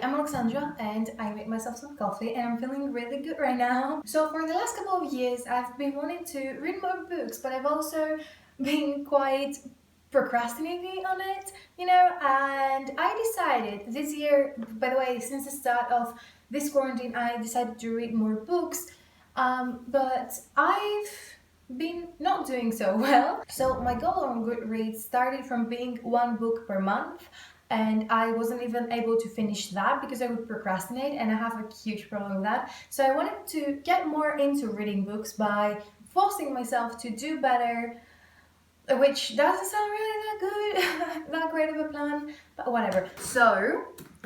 I'm Alexandra and I made myself some coffee and I'm feeling really good right now. So for the last couple of years I've been wanting to read more books, but I've also been quite procrastinating on it, and I decided this year, by the way, since the start of this quarantine, I decided to read more books, but I've been not doing so well. So my goal on Goodreads started from being one book per month, and I wasn't even able to finish that because I would procrastinate, and I have a huge problem with that. So I wanted to get more into reading books by forcing myself to do better, which doesn't sound really that good, not great of a plan, but whatever. So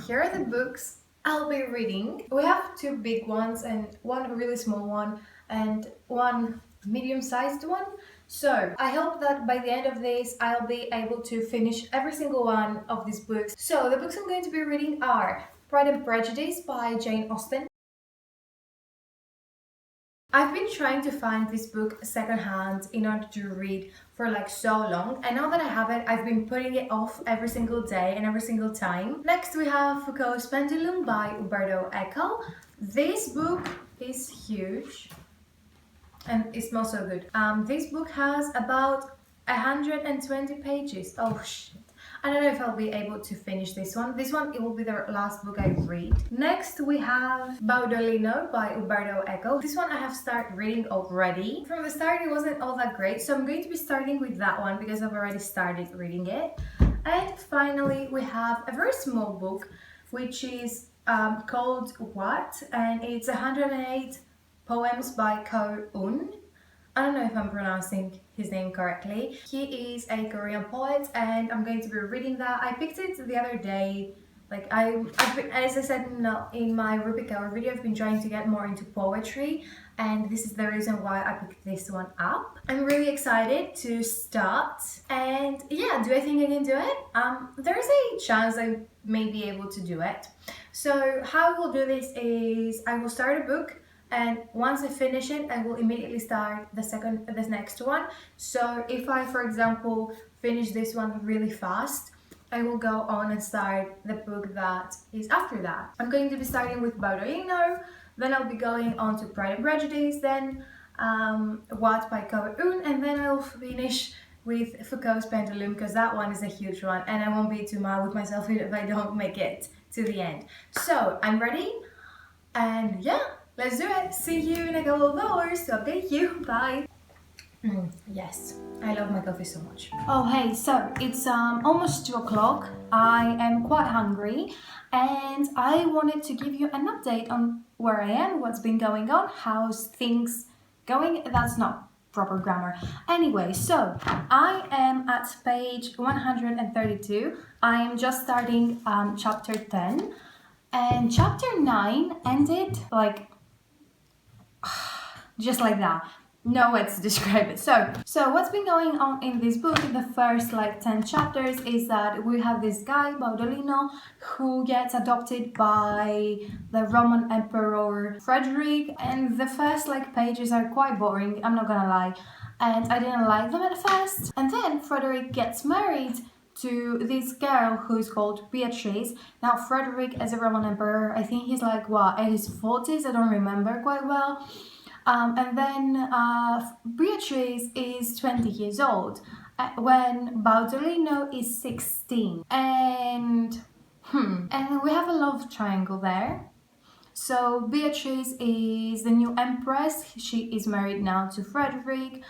here are the books I'll be reading. We have two big ones and one really small one and one medium-sized one. So I hope that by the end of this I'll be able to finish every single one of these books. So the books I'm going to be reading are Pride and Prejudice by Jane Austen. I've been trying to find this book secondhand in order to read for like so long, and now that I have it, I've been putting it off every single day and every single time. Next we have Foucault's Pendulum by Roberto Ecko. This book is huge and it smells so good. This book has about 120 pages. Oh shit. I don't know if I'll be able to finish this one. This one, it will be the last book I read. Next, we have Baudolino by Roberto Ecko. This one I have started reading already. From the start, it wasn't all that great, so I'm going to be starting with that one because I've already started reading it. And finally, we have a very small book, which is called What? And it's 108 poems by Ko Un. I don't know if I'm pronouncing his name correctly. He is a Korean poet and I'm going to be reading that. I picked it the other day. Like I've been, as I said in my Ruby Cover video, I've been trying to get more into poetry, and this is the reason why I picked this one up. I'm really excited to start, and yeah, do I think I can do it? There's a chance I may be able to do it. So how I will do this is I will start a book, and once I finish it, I will immediately start the next one. So if I, for example, finish this one really fast, I will go on and start the book that is after that. I'm going to be starting with Baudolino, then I'll be going on to Pride and Prejudice, then What by Ko Un, and then I'll finish with Foucault's Pendulum, because that one is a huge one, and I won't be too mad with myself if I don't make it to the end. So I'm ready, and yeah. Let's do it! See you in a couple of hours to update you. Bye! Yes, I love my coffee so much. Oh hey, so it's almost 2 o'clock. I am quite hungry and I wanted to give you an update on where I am, what's been going on, how's things going. That's not proper grammar. Anyway, so I am at page 132. I am just starting chapter 10, and chapter 9 ended like just like that. No words to describe it. So what's been going on in this book in the first like 10 chapters is that we have this guy, Baudolino, who gets adopted by the Roman Emperor Frederick, and the first like pages are quite boring, I'm not gonna lie, and I didn't like them at first. And then Frederick gets married to this girl who is called Beatrice. Now Frederick, as a Roman emperor, I think he's like what, in his 40s, I don't remember quite well. And then Beatrice is 20 years old when Baudolino is 16, and we have a love triangle there. So Beatrice is the new empress. She is married now to Frederick,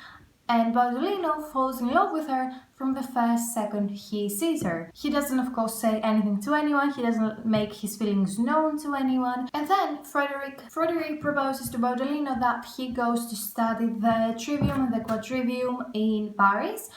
and Baudolino falls in love with her from the first second he sees her. He doesn't, of course, say anything to anyone. He doesn't make his feelings known to anyone. And then Frederick proposes to Baudolino that he goes to study the trivium and the quadrivium in Paris,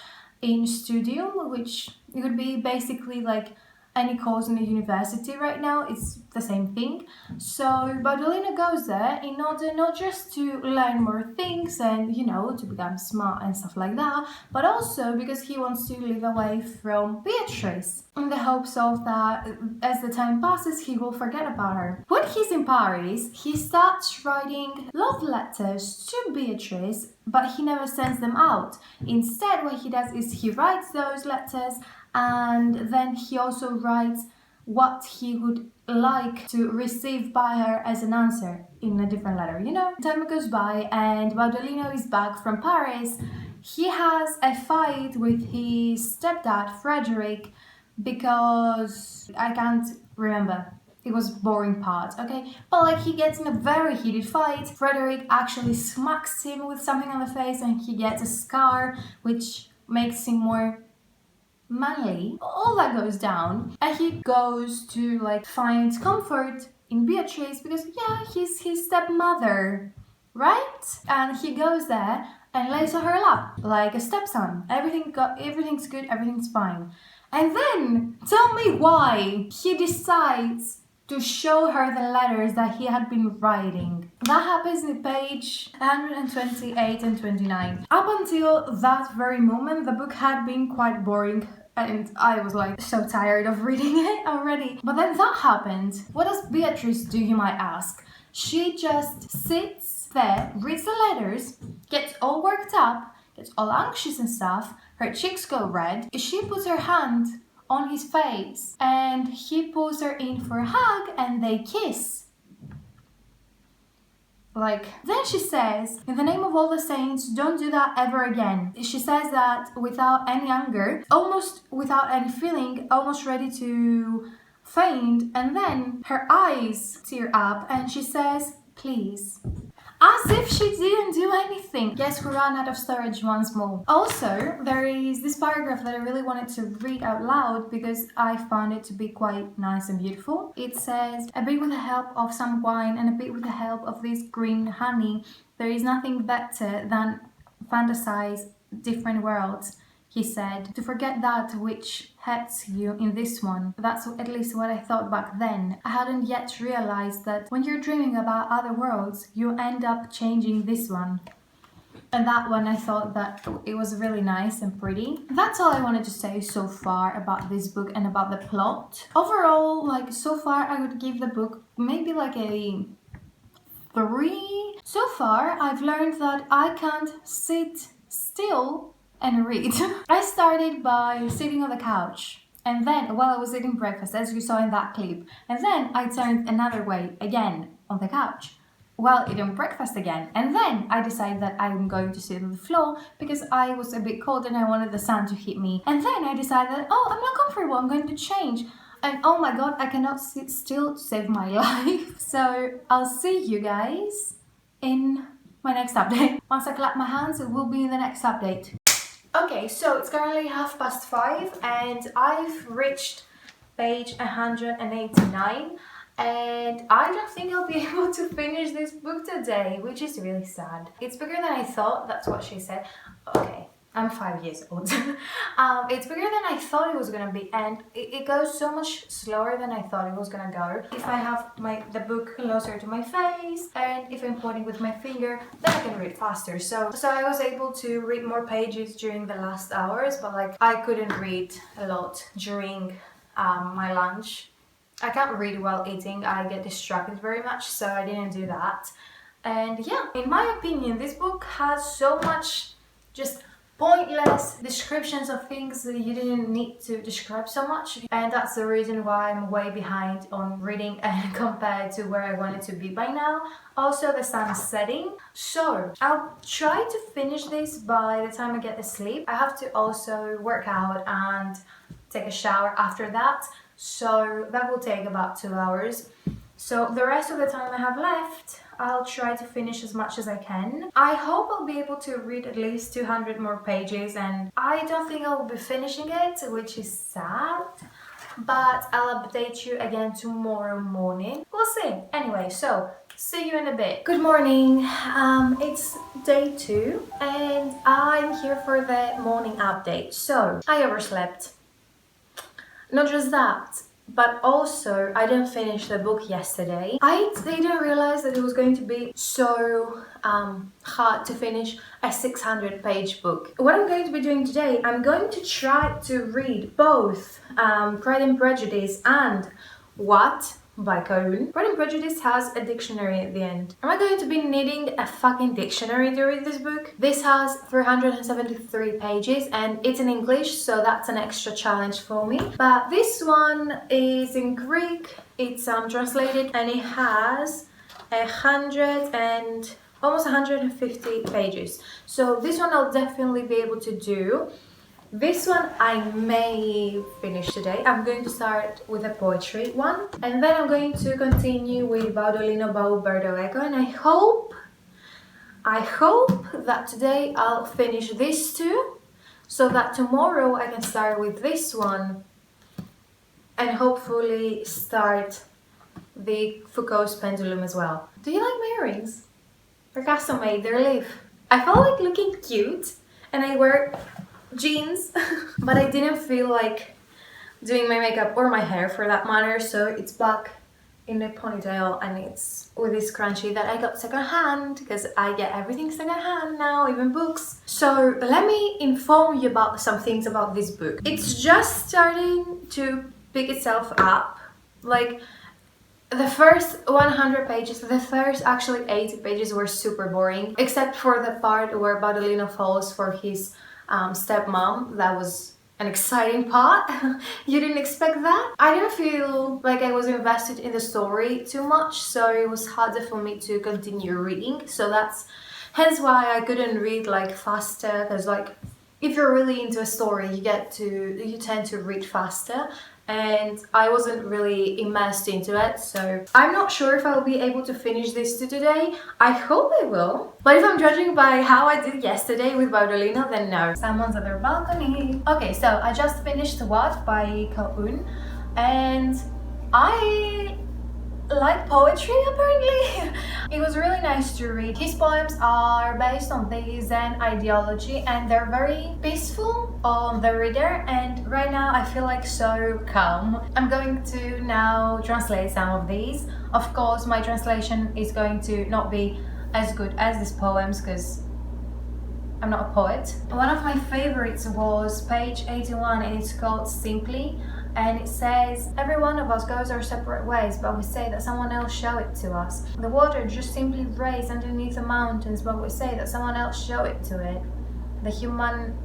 in Studium, which would be basically like any course in the university right now. It's the same thing. So Baudolino goes there in order not just to learn more things and, to become smart and stuff like that, but also because he wants to live away from Beatrice in the hopes of that as the time passes, he will forget about her. When he's in Paris, he starts writing love letters to Beatrice, but he never sends them out. Instead, what he does is he writes those letters, and then he also writes what he would like to receive by her as an answer in a different letter. Time goes by and Baudolino is back from Paris. He has a fight with his stepdad, Frederick, because I can't remember. It was boring part, okay? But he gets in a very heated fight. Frederick actually smacks him with something on the face and he gets a scar, which makes him more manly. All that goes down and he goes to find comfort in Beatrice because he's his stepmother, right? And he goes there and lays on her lap like a stepson. Everything's good, everything's fine. And then tell me why he decides to show her the letters that he had been writing. That happens in page 128 and 29. Up until that very moment, the book had been quite boring and I was so tired of reading it already. But then that happened. What does Beatrice do, you might ask? She just sits there, reads the letters, gets all worked up, gets all anxious and stuff, her cheeks go red, she puts her hand on his face and he pulls her in for a hug and they kiss. Then she says, in the name of all the saints, don't do that ever again. She says that without any anger, almost without any feeling, almost ready to faint, and then her eyes tear up and she says, please. As if she didn't do anything. Yes, we ran out of storage once more. Also, there is this paragraph that I really wanted to read out loud because I found it to be quite nice and beautiful. It says, a bit with the help of some wine and a bit with the help of this green honey, there is nothing better than fantasize different worlds. He said, to forget that which hurts you in this one. That's at least what I thought back then. I hadn't yet realized that when you're dreaming about other worlds, you end up changing this one. And that one, I thought that it was really nice and pretty. That's all I wanted to say so far about this book and about the plot. Overall, so far, I would give the book maybe a 3. So far, I've learned that I can't sit still and read. I started by sitting on the couch and then while I was eating breakfast, as you saw in that clip, and then I turned another way again on the couch while eating breakfast again, and then I decided that I'm going to sit on the floor because I was a bit cold and I wanted the sun to hit me, and then I decided that, I'm not comfortable, I'm going to change, and oh my god, I cannot sit still to save my life. So I'll see you guys in my next update. Once I clap my hands, it will be in the next update. Okay, so it's currently 5:30 and I've reached page 189 and I don't think I'll be able to finish this book today, which is really sad. It's bigger than I thought, that's what she said. Okay, I'm 5 years old. It's bigger than I thought it was gonna be and it goes so much slower than I thought it was gonna go. If I have the book closer to my face and if I'm pointing with my finger, then I can read faster. So I was able to read more pages during the last hours, but I couldn't read a lot during my lunch. I can't read while eating, I get distracted very much, so I didn't do that. And yeah, in my opinion, this book has so much just pointless descriptions of things that you didn't need to describe so much, and that's the reason why I'm way behind on reading and compared to where I wanted to be by now. Also, the sun is setting, so I'll try to finish this by the time I get to sleep. I have to also work out and take a shower after that, so that will take about 2 hours. So the rest of the time I have left, I'll try to finish as much as I can. I hope I'll be able to read at least 200 more pages, and I don't think I'll be finishing it, which is sad, but I'll update you again tomorrow morning. We'll see. Anyway, so see you in a bit. Good morning. It's day 2 and I'm here for the morning update. So I overslept. Not just that, but also I didn't finish the book yesterday. I didn't realize that it was going to be so hard to finish a 600-page book. What I'm going to be doing today, I'm going to try to read both Pride and Prejudice and What by Cohen. Pride and Prejudice has a dictionary at the end. Am I going to be needing a fucking dictionary to read this book? This has 373 pages and it's in English, so that's an extra challenge for me. But this one is in Greek, it's translated, and it has 150 pages. So this one I'll definitely be able to do. This one I may finish today. I'm going to start with a poetry one, and then I'm going to continue with Baudolino by Roberto Ecko, and I hope that today I'll finish these two, so that tomorrow I can start with this one and hopefully start the Foucault's Pendulum as well. Do you like my earrings? They're custom made, they're leaf. I felt like looking cute and I wear jeans, but I didn't feel like doing my makeup or my hair for that matter, so it's back in a ponytail and it's with this scrunchie that I got second hand because I get everything second hand now, even books. So let me inform you about some things about this book. It's just starting to pick itself up. Like the first 100 pages, the first actually 80 pages were super boring, except for the part where Baudolino falls for his stepmom. That was an exciting part. You didn't expect that? I didn't feel like I was invested in the story too much, so it was harder for me to continue reading. So that's hence why I couldn't read like faster, because like if you're really into a story, you tend to read faster, and I wasn't really immersed into it, so I'm not sure if I'll be able to finish this today. I hope I will, but if I'm judging by how I did yesterday with Baudolino, then no. Someone's at their balcony. Okay, so I just finished What by Cohen, and I like poetry apparently. It was really nice to read. His poems are based on the Zen ideology and they're very peaceful on the reader, and right now I feel like so calm. I'm going to now translate some of these. Of course my translation is going to not be as good as these poems because I'm not a poet. One of my favorites was page 81 and it's called Simply. And it says, every one of us goes our separate ways, but we say that someone else showed it to us. The water just simply raised underneath the mountains, but we say that someone else showed it to it. The human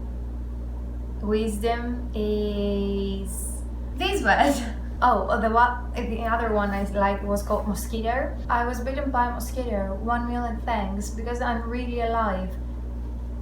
wisdom is these words. Oh, the other one I liked was called Mosquito. I was bitten by a mosquito, 1,000,000 thanks, because I'm really alive.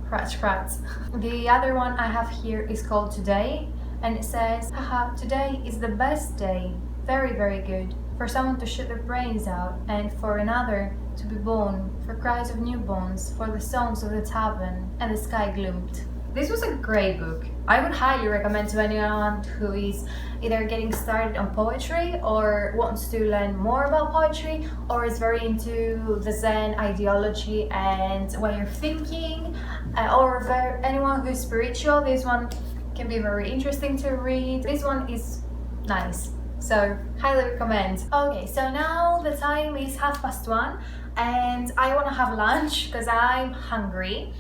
Scratch, scratch. The other one I have here is called Today. And it says, haha, today is the best day, very, very good, for someone to shoot their brains out, and for another to be born, for cries of newborns, for the songs of the tavern, and the sky gloomed. This was a great book. I would highly recommend to anyone who is either getting started on poetry or wants to learn more about poetry, or is very into the Zen ideology and way of thinking, or for anyone who's spiritual. This one can be very interesting to read. This one is nice, so highly recommend. Okay, so now the time is 1:30 and I want to have lunch because I'm hungry.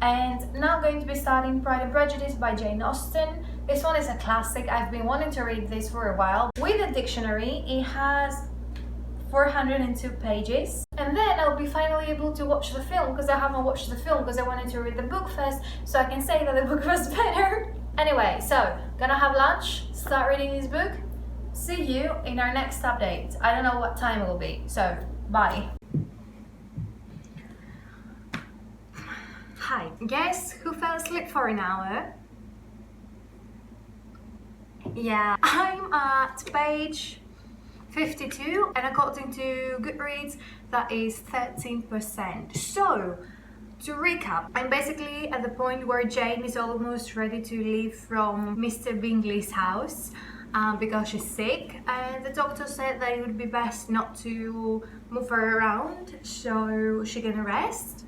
And now I'm going to be starting Pride and Prejudice by Jane Austen. This one is a classic. I've been wanting to read this for a while. With a dictionary, it has 402 pages, and then I'll be finally able to watch the film, because I haven't watched the film because I wanted to read the book first so I can say that the book was better. Anyway, so gonna have lunch, start reading this book. See you in our next update. I don't know what time it will be, so bye. Hi, guess who fell asleep for an hour? Yeah, I'm at page 52, and according to Goodreads, that is 13%. So, to recap, I'm basically at the point where Jane is almost ready to leave from Mr. Bingley's house because she's sick, and the doctor said that it would be best not to move her around so she can rest.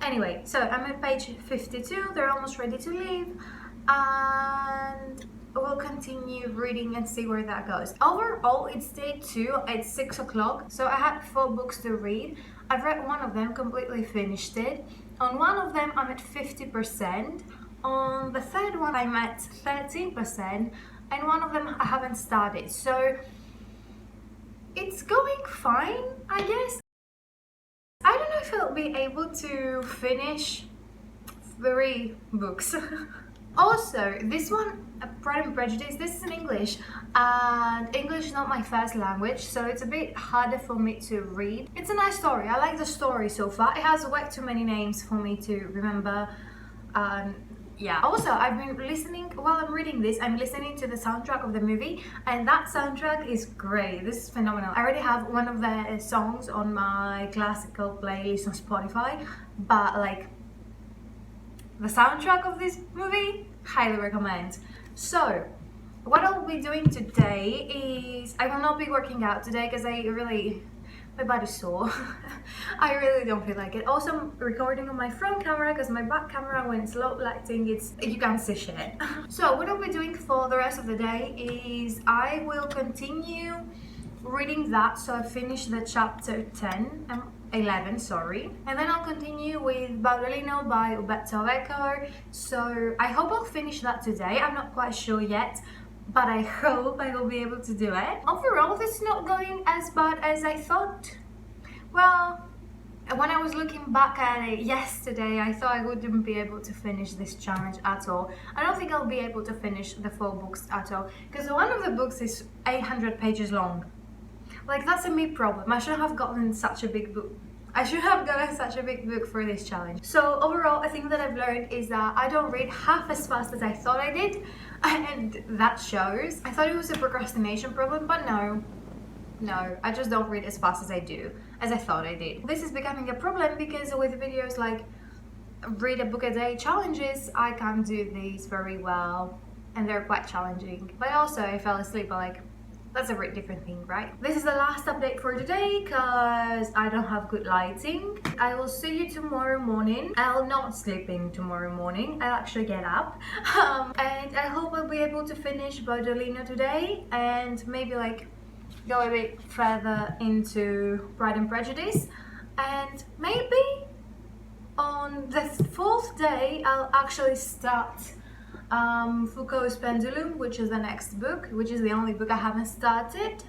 Anyway, so I'm at page 52, they're almost ready to leave, and we'll continue reading and see where that goes. Overall, it's day 2, it's 6 o'clock, so I had 4 books to read. I've read one of them, completely finished it. On one of them, I'm at 50%. On the third one, I'm at 13%. And one of them I haven't started. So It's going fine, I guess. I don't know if I'll be able to finish 3 books. Also, this one, Pride and Prejudice, this is in English, and English is not my first language, so it's a bit harder for me to read. It's a nice story. I like the story so far. It has way too many names for me to remember. Yeah. Also, I've been listening, while I'm reading this, I'm listening to the soundtrack of the movie, and that soundtrack is great. This is phenomenal. I already have one of the songs on my classical playlist on Spotify, but like, the soundtrack of this movie, highly recommend. So, what I'll be doing today is, I will not be working out today because my body's sore. I really don't feel like it. Also, I'm recording on my front camera because my back camera, when it's low lighting, you can't see shit. So what I'll be doing for the rest of the day is I will continue reading that, so I finished the chapter 11, sorry, and then I'll continue with Baudolino by Roberto Ecko. So I hope I'll finish that today. I'm not quite sure yet, but I hope I will be able to do it. Overall, this is not going as bad as I thought. Well, when I was looking back at it yesterday, I thought I wouldn't be able to finish this challenge at all. I don't think I'll be able to finish the 4 books at all, because one of the books is 800 pages long. Like, that's a me problem. I should have gotten such a big book. I should have gotten such a big book for this challenge. So overall, I think that I've learned is that I don't read half as fast as I thought I did, and that shows. I thought it was a procrastination problem, but no, I just don't read as fast as I thought I did. This is becoming a problem because with videos like read a book a day challenges, I can't do these very well, and they're quite challenging. But also, I fell asleep, but like, that's a very different thing, right? This is the last update for today because I don't have good lighting. I will see you tomorrow morning. I'll not sleep in tomorrow morning. I'll actually get up. And I hope I'll be able to finish Baudolino today and maybe like go a bit further into Pride and Prejudice. And maybe on the 4th day, I'll actually start Foucault's Pendulum, which is the next book, which is the only book I haven't started.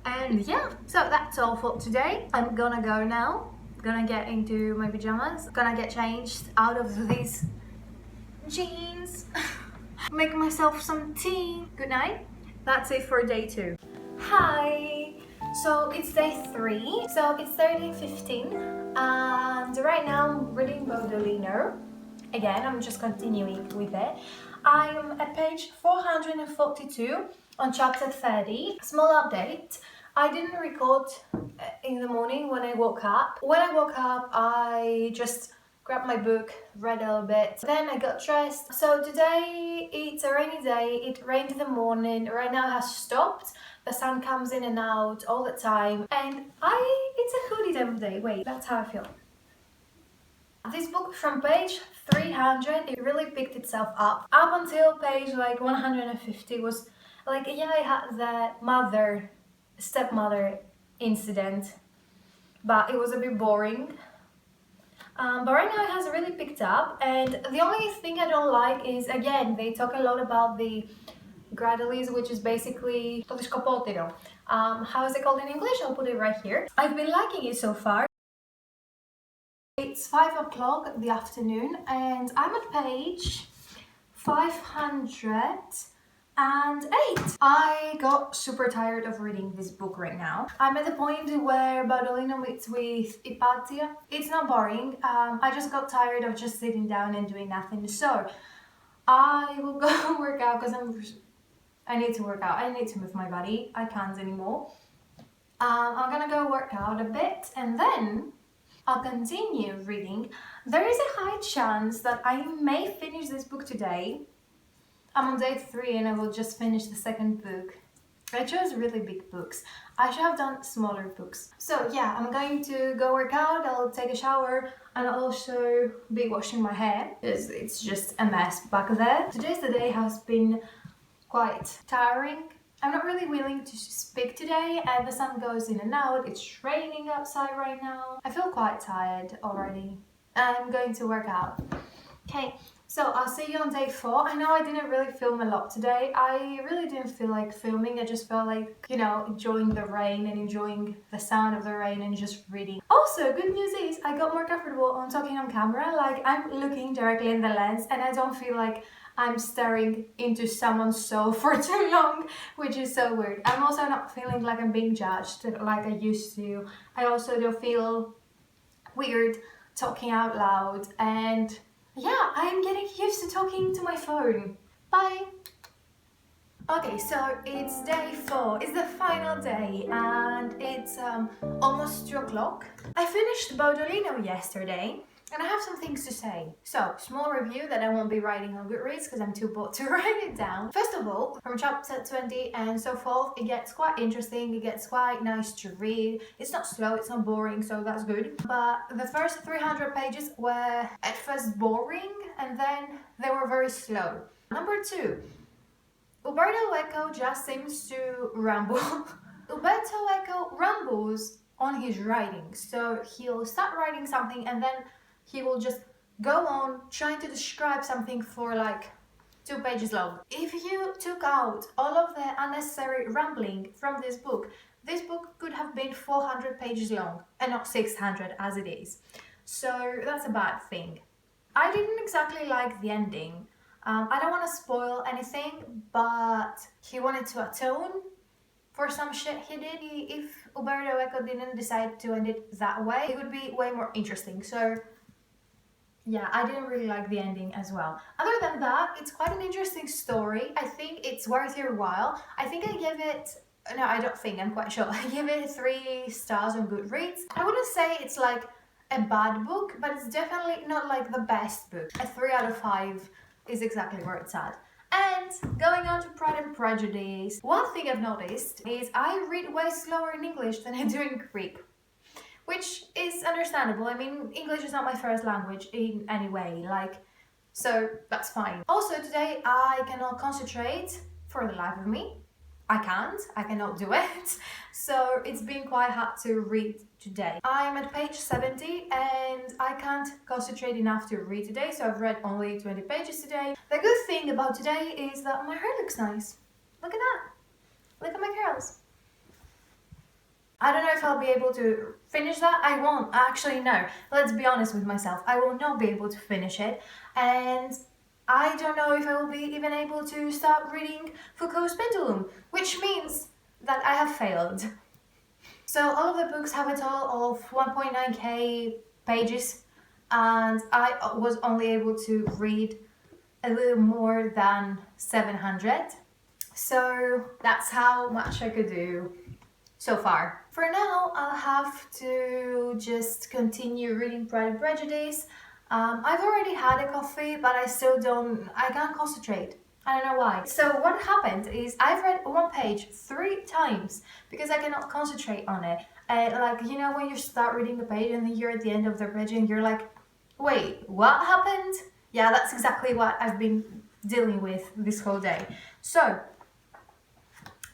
And yeah, so that's all for today. I'm gonna go now, gonna get into my pajamas, gonna get changed out of these jeans, make myself some tea. Good night. That's it for day 2. Hi! So it's day 3, so it's 13:15, and right now I'm reading Baudolino. Again, I'm just continuing with it. I'm at page 442 on chapter 30. Small update. I didn't record in the morning when I woke up. When I woke up, I just grabbed my book, read a little bit. Then I got dressed. So today, it's a rainy day. It rained in the morning. Right now it has stopped. The sun comes in and out all the time. And it's a hoodie type of day. Wait, that's how I feel. This book from page 300, it really picked itself up. Up until page like 150 was like, yeah, I had the stepmother incident, but it was a bit boring. But right now it has really picked up, and the only thing I don't like is, again, they talk a lot about the Gradalis, which is basically to scopotero. How is it called in English? I'll put it right here. I've been liking it so far. It's 5 o'clock in the afternoon and I'm at page 508. I got super tired of reading this book right now. I'm at the point where Baudolino meets with Hypatia. It's not boring. I just got tired of just sitting down and doing nothing. So I will go work out because I need to work out. I need to move my body. I can't anymore. I'm gonna go work out a bit and then I'll continue reading. There is a high chance that I may finish this book today. I'm on day 3 and I will just finish the 2nd book. I chose really big books. I should have done smaller books. So yeah, I'm going to go work out, I'll take a shower, and I'll also be washing my hair because it's just a mess back there. Today's the day has been quite tiring. I'm not really willing to speak today and the sun goes in and out. It's raining outside right now. I feel quite tired already. I'm going to work out. Okay, So I'll see you on day 4. I know I didn't really film a lot today. I really didn't feel like filming. I just felt like, enjoying the rain and enjoying the sound of the rain and just reading. Also, good news is I got more comfortable on talking on camera. Like, I'm looking directly in the lens and I don't feel like I'm staring into someone's soul for too long, which is so weird. I'm also not feeling like I'm being judged like I used to. I also don't feel weird talking out loud, and yeah, I'm getting used to talking to my phone. Bye! Okay, so it's day 4, it's the final day, and it's almost 2 o'clock. I finished Baudolino yesterday, and I have some things to say. So, small review that I won't be writing on Goodreads because I'm too bored to write it down. First of all, from chapter 20 and so forth, it gets quite interesting, it gets quite nice to read. It's not slow, it's not boring, so that's good. But the first 300 pages were at first boring, and then they were very slow. Number 2, Roberto Ecko just seems to ramble. Roberto Ecko rambles on his writing, so he'll start writing something and then he will just go on trying to describe something for like 2 pages long. If you took out all of the unnecessary rambling from this book could have been 400 pages long and not 600 as it is. So that's a bad thing. I didn't exactly like the ending. I don't want to spoil anything, but he wanted to atone for some shit he did. If Roberto Ecko didn't decide to end it that way, it would be way more interesting. So yeah, I didn't really like the ending as well. Other than that, it's quite an interesting story. I think it's worth your while. I think I give it, no, I don't think, I'm quite sure. I give it 3 stars on Goodreads. I wouldn't say it's like a bad book, but it's definitely not like the best book. A 3 out of 5 is exactly where it's at. And going on to Pride and Prejudice, one thing I've noticed is I read way slower in English than I do in Greek, which is understandable. I mean, English is not my first language in any way, so that's fine. Also, today I cannot concentrate for the life of me. I cannot do it. So it's been quite hard to read today. I'm at page 70 and I can't concentrate enough to read today, so I've read only 20 pages today. The good thing about today is that my hair looks nice. Look at that. Look at my curls. I don't know if I'll be able to finish that. I won't. Actually, no. Let's be honest with myself. I will not be able to finish it. And I don't know if I will be even able to start reading Foucault's Pendulum, which means that I have failed. So all of the books have a total of 1.9k pages, and I was only able to read a little more than 700. So that's how much I could do so far. For now, I'll have to just continue reading Pride and Prejudice. I've already had a coffee, but I can't concentrate. I don't know why. So what happened is I've read one page 3 times because I cannot concentrate on it. When you start reading the page and then you're at the end of the page and you're like, wait, what happened? Yeah, that's exactly what I've been dealing with this whole day. So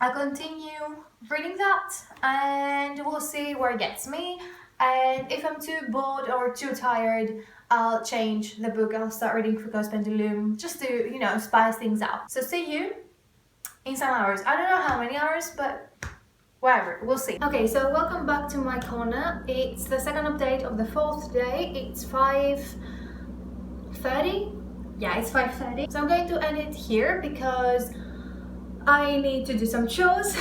I'll continue reading that and we'll see where it gets me. And if I'm too bored or too tired, I'll change the book. I'll start reading Foucault's Pendulum just to, spice things up. So see you in some hours. I don't know how many hours, but whatever, we'll see. Okay, so welcome back to my corner. It's the second update of the 4th day. It's 5:30. Yeah, it's 5:30. So I'm going to end it here because I need to do some chores.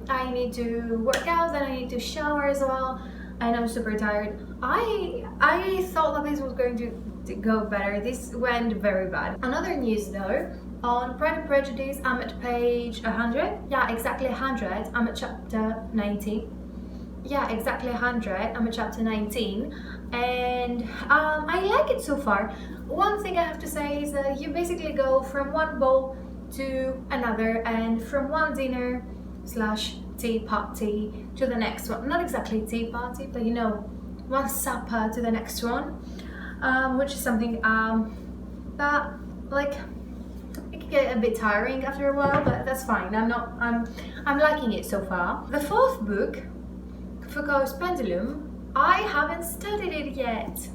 I need to work out and I need to shower as well. And I'm super tired. I thought that this was going to go better. This went very bad. Another news though, on Pride and Prejudice, I'm at page 100. Yeah, exactly 100. I'm at chapter 90. Yeah, exactly 100. I'm at chapter 19. And I like it so far. One thing I have to say is that you basically go from one ball to another and from one dinner / tea party to the next one. Not exactly tea party, but one supper to the next one, which is something that it can get a bit tiring after a while, but that's fine. I'm liking it so far. The 4th book, Foucault's Pendulum, I haven't studied it yet.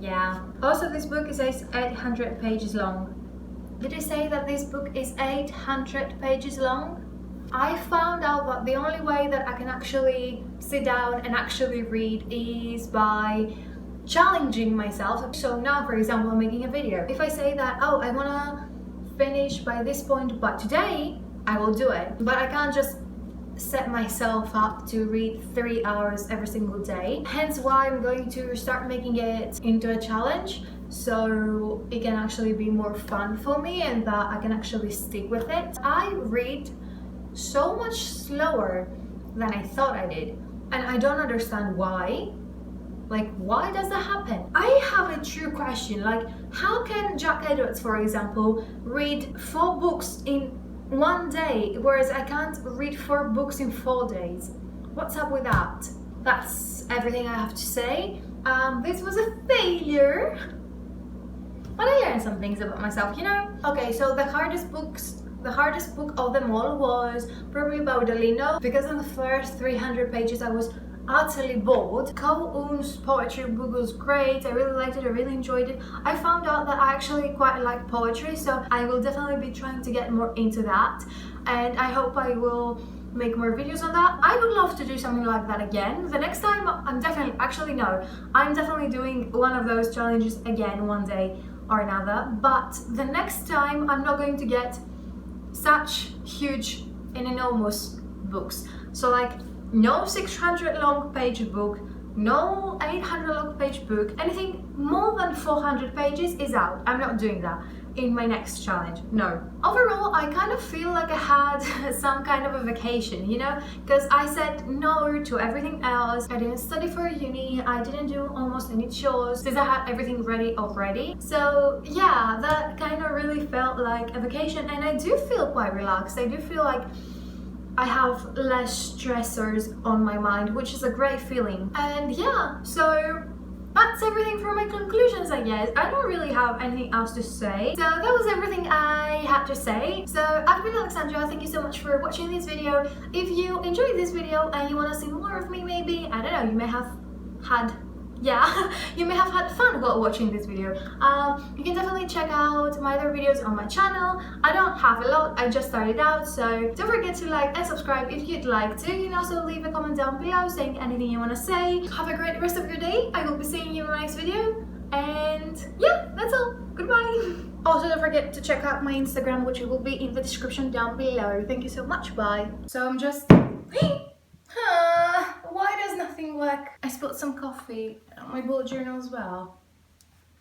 Yeah. Also, this book is 800 pages long. Did you say that this book is 800 pages long? I found out that the only way that I can actually sit down and actually read is by challenging myself. So now, for example, I'm making a video. If I say that, oh, I wanna finish by this point, but today, I will do it. But I can't just set myself up to read 3 hours every single day. Hence why I'm going to start making it into a challenge, so it can actually be more fun for me and that I can actually stick with it. I read so much slower than I thought I did, and I don't understand why. Like, why does that happen? I have a true question, like, how can Jack Edwards, for example, read 4 books in 1 day, whereas I can't read 4 books in 4 days? What's up with that? That's everything I have to say. This was a failure, but I learned some things about myself, you know? Okay, so the hardest book of them all was probably Baudolino, because in the first 300 pages I was utterly bored. Ko-Eun's poetry book was great. I really liked it. I really enjoyed it. I found out that I actually quite like poetry, so I will definitely be trying to get more into that, and I hope I will make more videos on that. I would love to do something like that again. The next time I'm definitely doing one of those challenges again one day or another, but the next time I'm not going to get such huge and enormous books. So like, no 600 long page book, no 800 long page book. Anything more than 400 pages is out. I'm not doing that in my next challenge, no. Overall, I kind of feel like I had some kind of a vacation, you know, because I said no to everything else. I didn't study for uni, I didn't do almost any chores since I had everything ready already. So yeah, that kind of really felt like a vacation, and I do feel quite relaxed. I do feel like I have less stressors on my mind, which is a great feeling. And yeah, so that's everything for my conclusions, I guess. I don't really have anything else to say. So that was everything I had to say. So I've been Alexandra, thank you so much for watching this video. If you enjoyed this video and you want to see more of me, maybe, I don't know, you may have had fun while watching this video. You can definitely check out my other videos on my channel. I don't have a lot, I just started out, so don't forget to like and subscribe if you'd like to. You can also leave a comment down below saying anything you want to say. Have a great rest of your day. I will be seeing you in my next video, and yeah, that's all. Goodbye. Also, don't forget to check out my Instagram, which will be in the description down below. Thank you so much, bye. So I'm just why does nothing work? I spilled some coffee on my bullet journal as well.